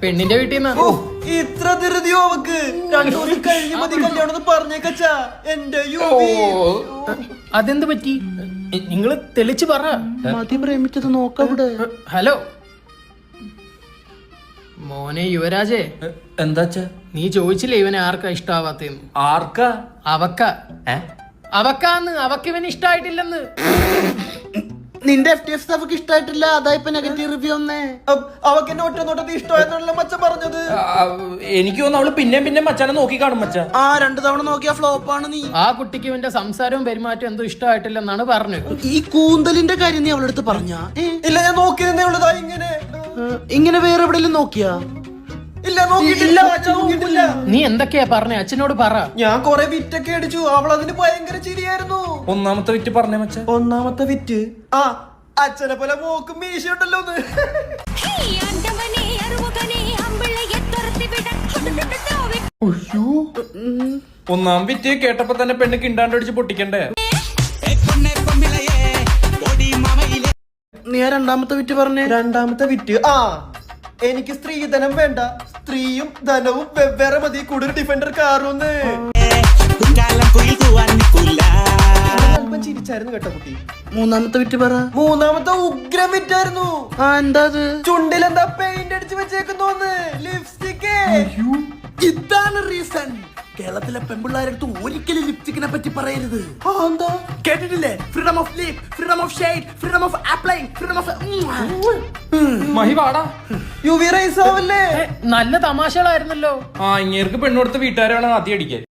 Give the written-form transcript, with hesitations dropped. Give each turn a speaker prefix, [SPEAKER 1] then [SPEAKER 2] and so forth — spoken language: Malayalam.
[SPEAKER 1] പെണ്ണിന്റെ വീട്ടിൽ നിന്ന്
[SPEAKER 2] ഇത്ര ധൃതിയോ അവക്ക് 2 ദിവസം കഴിഞ്ഞ് മതി കല്യാണം പറഞ്ഞേക്കച്ചാ എന്റെ
[SPEAKER 1] അതെന്ത് പറ്റി നിങ്ങള് തെളിച്ച് പറ.
[SPEAKER 2] മതി പ്രേമിച്ചത് നോക്കവിടെ.
[SPEAKER 1] ഹലോ മോനെ യുവരാജേ,
[SPEAKER 3] എന്താച്ചാ
[SPEAKER 1] നീ ചോദിച്ചില്ലേ ഇവനെ ആർക്കാ ഇഷ്ടാവാത്തേന്ന്?
[SPEAKER 3] ആർക്കാ?
[SPEAKER 1] അവക്കാന്ന് അവക്ക് ഇവന് ഇഷ്ടായിട്ടില്ലെന്ന്.
[SPEAKER 2] നിന്റെ FTF അവക്ക് ഇഷ്ടായിട്ടില്ല, അതാ ഇപ്പൊ നെഗറ്റീവ് റിവ്യൂ ഒന്നേ. അവക്ക് എന്നെ ഒറ്റ നോട്ടത്തിൽ ഇഷ്ടമായെന്നുള്ള മച്ച പറഞ്ഞത്.
[SPEAKER 3] എനിക്ക് തോന്നുന്നു അവള് പിന്നെ മച്ചാനെ നോക്കി കാണും മച്ച.
[SPEAKER 2] 2 തവണ നോക്കിയ ഫ്ലോപ്പാണ് നീ.
[SPEAKER 1] ആ കുട്ടിക്ക് ഇവന്റെ സംസാരവും പെരുമാറ്റം എന്തോ ഇഷ്ടമായിട്ടില്ലെന്നാണ് പറഞ്ഞത്.
[SPEAKER 2] ഈ കൂന്തലിന്റെ കാര്യം നീ അവളടുത്ത് പറഞ്ഞാ? ഇല്ല, ഞാൻ നോക്കിയതേ ഉള്ളതാ. ഇങ്ങനെ വേറെ എവിടെയെങ്കിലും നോക്കിയാ? ഇല്ല, നോക്കിയിട്ടില്ല.
[SPEAKER 1] നീ എന്തൊക്കെയാ പറഞ്ഞേ? അച്ഛനോട് പറ.
[SPEAKER 2] ഞാൻ കൊറേ വിറ്റൊക്കെ അടിച്ചു. അവൾ അതിന് ഭയങ്കര ചിരിയായിരുന്നു.
[SPEAKER 3] ഒന്നാമത്തെ വിറ്റ് പറഞ്ഞേ മച്ച.
[SPEAKER 2] ഒന്നാമത്തെ വിറ്റ് അച്ഛനെ പോലെ മോക്കും മീശയുണ്ടല്ലോ.
[SPEAKER 3] ഒന്നാം വിറ്റ് കേട്ടപ്പോ തന്നെ പെണ്ണ് കിണ്ടാണ്ടടിച്ച് പൊട്ടിക്കണ്ടേ?
[SPEAKER 2] നീ രണ്ടാമത്തെ വിറ്റ് പറഞ്ഞേ. രണ്ടാമത്തെ വിറ്റ് എനിക്ക് സ്ത്രീധനം വേണ്ട, സ്ത്രീയും ധനവും വെവ്വേറെ മതി, കൂടുതൽ ഡിഫൻഡർ കാറൊന്ന്. അല്പം ചിരിച്ചായിരുന്നു കേട്ടോ കുട്ടി. മൂന്നാമത്തെ വിറ്റ് പറ. മൂന്നാമത്തെ ഉഗ്രം വിറ്റായിരുന്നു. എന്താ അത്? ചുണ്ടിലെന്താ പെയിന്റ് അടിച്ച് വെച്ചേക്കുന്നോന്ന്, ലിപ്സ്റ്റിക്. ഇതാണ് റീസൺ കേരളത്തിലെ പെൺപിള്ളേരടുത്ത് ഒരിക്കലും ലിപ്സ്റ്റിക്കിനെ പറ്റി പറയരുത്. എന്താ കേട്ടിട്ടില്ലേ? Freedom of lip, freedom of shade, freedom of applying, freedom of
[SPEAKER 3] മഹിവാടാ.
[SPEAKER 1] നല്ല തമാശകളായിരുന്നല്ലോ.
[SPEAKER 3] ഇങ്ങേർക്ക് പെണ്ണുകൊടുത്ത വീട്ടുകാരെ വേണം ആദ്യം അടിക്കാൻ.